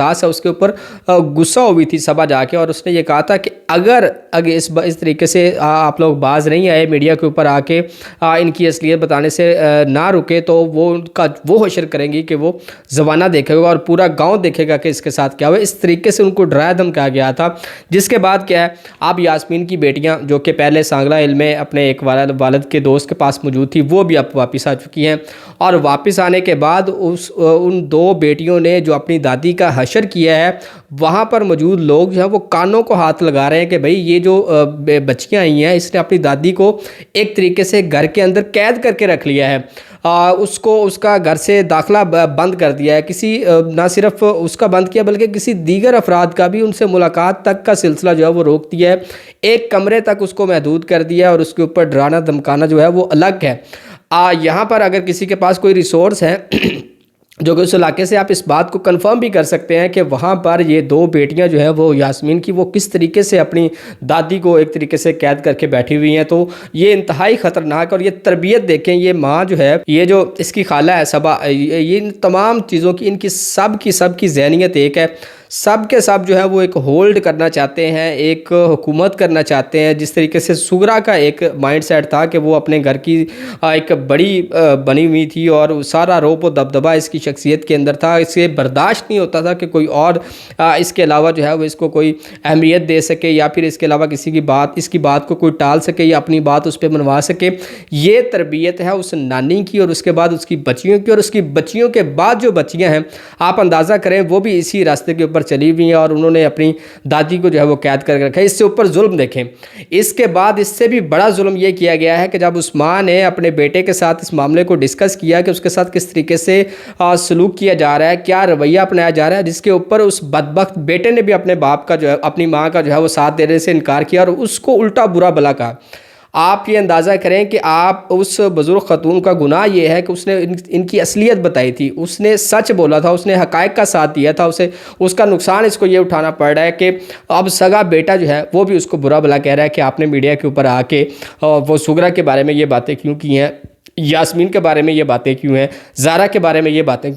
ساس ہے اس کے اوپر غصہ ہوئی تھی صبح جا کے، اور اس نے یہ کہا تھا کہ اگر اس طریقے سے آپ لوگ باز نہیں آئے میڈیا کے اوپر آ کے ان کی اصلیت بتانے سے نہ رکے تو وہ ان کا وہ حشر کریں گی کہ وہ زمانہ دیکھے گا اور پورا گاؤں دیکھے گا کہ اس کے ساتھ کیا ہوا۔ اس طریقے سے ان کو ڈرایا دھمکایا گیا تھا، جس کے بعد کیا ہے، اب یاسمین کی بیٹیاں جو کہ پہلے سانگلہ ہل میں اپنے ایک والد کے دوست کے پاس موجود تھی، وہ بھی اب واپس آ چکی ہیں، اور واپس آنے کے بعد ان دو بیٹیوں نے جو اپنی دادی کا حشر کیا ہے، وہاں پر موجود لوگ جو ہیں وہ کانوں کو ہاتھ لگا رہے ہیں کہ بھئی یہ جو بچیاں آئی ہیں، اس نے اپنی دادی کو ایک طریقے سے گھر کے اندر قید کر کے رکھ لیا ہے، اس کا گھر سے داخلہ بند کر دیا ہے، نہ صرف اس کا بند کیا بلکہ کسی دیگر افراد کا بھی ان سے ملاقات تک کا سلسلہ جو ہے وہ روک دیا ہے، ایک کمرے تک اس کو محدود کر دیا ہے، اور اس کے اوپر ڈرانا دھمکانا جو ہے وہ الگ ہے۔ یہاں پر اگر کسی کے پاس کوئی ریسورس ہے جو کہ اس علاقے سے، آپ اس بات کو کنفرم بھی کر سکتے ہیں کہ وہاں پر یہ دو بیٹیاں جو ہیں وہ یاسمین کی، وہ کس طریقے سے اپنی دادی کو ایک طریقے سے قید کر کے بیٹھی ہوئی ہیں، تو یہ انتہائی خطرناک۔ اور یہ تربیت دیکھیں، یہ ماں جو ہے، یہ جو اس کی خالہ ہے صبا، یہ ان تمام چیزوں کی، ان کی سب کی ذہنیت ایک ہے، سب کے سب جو ہے وہ ایک ہولڈ کرنا چاہتے ہیں، ایک حکومت کرنا چاہتے ہیں، جس طریقے سے سغرا کا ایک مائنڈ سیٹ تھا کہ وہ اپنے گھر کی ایک بڑی بنی ہوئی تھی، اور سارا روپ و دبدبہ اس کی شخصیت کے اندر تھا، اسے برداشت نہیں ہوتا تھا کہ کوئی اور اس کے علاوہ جو ہے وہ اس کو کوئی اہمیت دے سکے، یا پھر اس کے علاوہ اس کی بات کو کوئی ٹال سکے یا اپنی بات اس پہ منوا سکے۔ یہ تربیت ہے اس نانی کی، اور اس کے بعد اس کی بچیوں کی، اور اس کی بچیوں کے بعد جو بچیاں ہیں، آپ اندازہ کریں وہ بھی اسی راستے کے اوپر چلی ہوئی ہیں، اور انہوں نے اپنی دادی کو جو ہے وہ قید کر کے رکھا ہے۔ اس سے اوپر ظلم دیکھیں، اس کے بعد اس سے بھی بڑا ظلم یہ کیا گیا ہے کہ جب اس ماں نے اپنے بیٹے کے ساتھ اس معاملے کو ڈسکس کیا کہ اس کے ساتھ کس طریقے سے سلوک کیا جا رہا ہے، کیا رویہ اپنایا جا رہا ہے، جس کے اوپر اس بدبخت بیٹے نے بھی اپنے باپ کا جو ہے، اپنی ماں کا جو ہے وہ ساتھ دینے سے انکار کیا، اور اس کو الٹا برا بھلا کہا۔ آپ یہ اندازہ کریں کہ آپ اس بزرگ خاتون کا گناہ یہ ہے کہ اس نے ان کی اصلیت بتائی تھی، اس نے سچ بولا تھا، اس نے حقائق کا ساتھ دیا تھا، اس کا نقصان اس کو یہ اٹھانا پڑ رہا ہے کہ اب سگا بیٹا جو ہے وہ بھی اس کو برا بھلا کہہ رہا ہے کہ آپ نے میڈیا کے اوپر آ کے وہ سغرا کے بارے میں یہ باتیں کیوں کی ہیں، یاسمین کے بارے میں یہ باتیں کیوں ہیں، زارا کے بارے میں یہ باتیں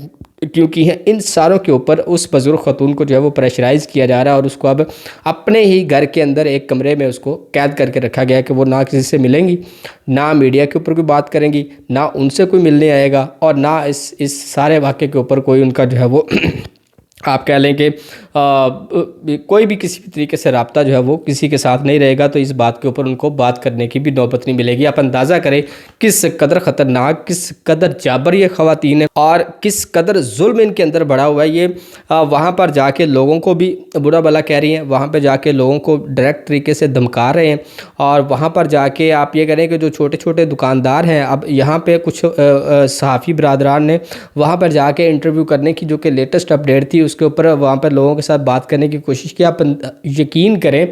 کیوں کی ہیں۔ ان ساروں کے اوپر اس بزرگ خاتون کو جو ہے وہ پریشرائز کیا جا رہا ہے، اور اس کو اب اپنے ہی گھر کے اندر ایک کمرے میں اس کو قید کر کے رکھا گیا ہے کہ وہ نہ کسی سے ملیں گی، نہ میڈیا کے اوپر کوئی بات کریں گی، نہ ان سے کوئی ملنے آئے گا، اور نہ اس سارے واقعے کے اوپر کوئی ان کا جو ہے وہ آپ کہہ لیں کہ کوئی بھی کسی بھی طریقے سے رابطہ جو ہے وہ کسی کے ساتھ نہیں رہے گا، تو اس بات کے اوپر ان کو بات کرنے کی بھی نوبت نہیں ملے گی۔ آپ اندازہ کریں کس قدر خطرناک، کس قدر جابر یہ خواتین ہیں، اور کس قدر ظلم ان کے اندر بڑھا ہوا ہے۔ یہ وہاں پر جا کے لوگوں کو بھی برا بھلا کہہ رہی ہیں، وہاں پہ جا کے لوگوں کو ڈائریکٹ طریقے سے دھمکا رہے ہیں، اور وہاں پر جا کے آپ یہ کریں کہ جو چھوٹے چھوٹے دکاندار ہیں، اب یہاں پہ کچھ صحافی برادران نے وہاں پر جا کے انٹرویو کرنے کی جو کہ لیٹسٹ اپڈیٹ تھی، اس کے اوپر وہاں پر لوگوں کے ساتھ بات کرنے کی کوشش کی۔ آپ یقین کریں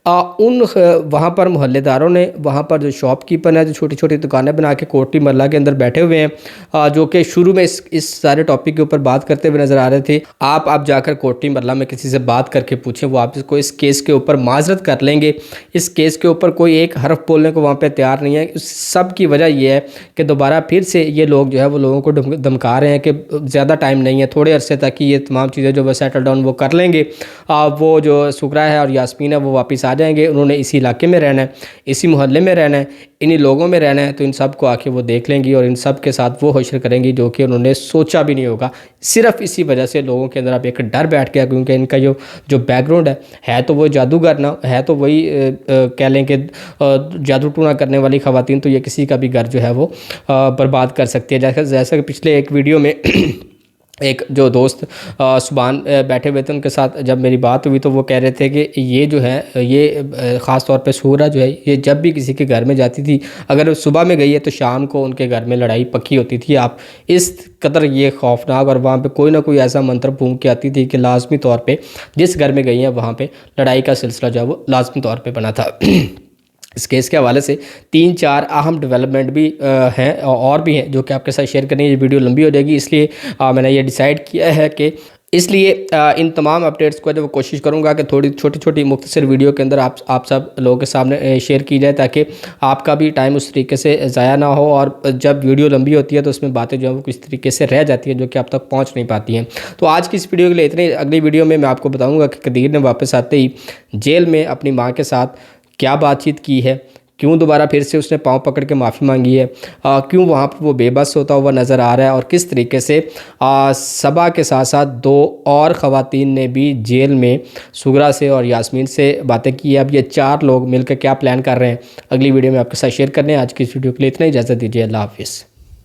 وہاں پر محلے داروں نے، وہاں پر جو شاپ کیپر ہیں، جو چھوٹی چھوٹی دکانیں بنا کے کوٹی مرلہ کے اندر بیٹھے ہوئے ہیں، جو کہ شروع میں اس سارے ٹاپک کے اوپر بات کرتے ہوئے نظر آ رہے تھے، آپ جا کر کوٹی مرلہ میں کسی سے بات کر کے پوچھیں، وہ آپ کو اس کیس کے اوپر معذرت کر لیں گے۔ اس کیس کے اوپر کوئی ایک حرف بولنے کو وہاں پہ تیار نہیں ہے۔ اس سب کی وجہ یہ ہے کہ دوبارہ پھر سے یہ لوگ جو ہے وہ لوگوں کو دھمکا رہے ہیں کہ زیادہ ٹائم نہیں ہے، تھوڑے عرصے تک یہ تمام چیزیں جو وہ سیٹل ڈاؤن وہ کر لیں گے، وہ جو سغرا ہے اور یاسمین ہے وہ واپس آ جائیں گے، انہوں نے اسی علاقے میں رہنا ہے، اسی محلے میں رہنا ہے، انہی لوگوں میں رہنا ہے، تو ان سب کو آ کے وہ دیکھ لیں گی، اور ان سب کے ساتھ وہ حشر کریں گی جو کہ انہوں نے سوچا بھی نہیں ہوگا۔ صرف اسی وجہ سے لوگوں کے اندر اب ایک ڈر بیٹھ گیا، کیونکہ ان کا جو بیک گراؤنڈ ہے تو وہ جادوگر نہ ہے، تو وہی کہہ لیں کہ جادو ٹونا کرنے والی خواتین، تو یہ کسی کا بھی گھر جو ہے وہ برباد کر سکتی ہے۔ جیسا کہ پچھلے ایک ویڈیو میں ایک جو دوست سبحان بیٹھے ہوئے تھے، ان کے ساتھ جب میری بات ہوئی تو وہ کہہ رہے تھے کہ یہ جو ہے، یہ خاص طور پہ سغرا جو ہے، یہ جب بھی کسی کے گھر میں جاتی تھی، اگر صبح میں گئی ہے تو شام کو ان کے گھر میں لڑائی پکی ہوتی تھی۔ آپ اس قدر یہ خوفناک، اور وہاں پہ کوئی نہ کوئی ایسا منتر پھونک کے آتی تھی کہ لازمی طور پہ جس گھر میں گئی ہیں وہاں پہ لڑائی کا سلسلہ جو ہے وہ لازمی طور پہ بنا تھا۔ اس کیس کے حوالے سے 3-4 اہم ڈیولپمنٹ بھی ہیں اور بھی ہیں جو کہ آپ کے ساتھ شیئر کریں۔ یہ ویڈیو لمبی ہو جائے گی، اس لیے میں نے یہ ڈیسائیڈ کیا ہے کہ اس لیے ان تمام اپڈیٹس کو جو وہ کوشش کروں گا کہ تھوڑی چھوٹی چھوٹی مختصر ویڈیو کے اندر آپ سب لوگوں کے سامنے شیئر کی جائے، تاکہ آپ کا بھی ٹائم اس طریقے سے ضائع نہ ہو، اور جب ویڈیو لمبی ہوتی ہے تو اس میں باتیں جو ہیں وہ کس طریقے سے رہ جاتی ہیں جو کہ اب تک پہنچ نہیں پاتی ہیں۔ تو آج کی اس ویڈیو کے لیے اتنے، اگلی ویڈیو میں آپ کو بتاؤں گا کہ قدیر نے واپس آتے ہی جیل میں اپنی ماں کے ساتھ کیا بات چیت کی ہے، کیوں دوبارہ پھر سے اس نے پاؤں پکڑ کے معافی مانگی ہے، کیوں وہاں پر وہ بے بس ہوتا ہوا نظر آ رہا ہے، اور کس طریقے سے صبا کے ساتھ ساتھ 2 اور خواتین نے بھی جیل میں سغرا سے اور یاسمین سے باتیں کی ہے۔ اب یہ 4 لوگ مل کر کیا پلان کر رہے ہیں، اگلی ویڈیو میں آپ کے ساتھ شیئر کرنے ہیں۔ آج کی اس ویڈیو کے لیے اتنا ہی، اجازت دیجیے، اللہ حافظ۔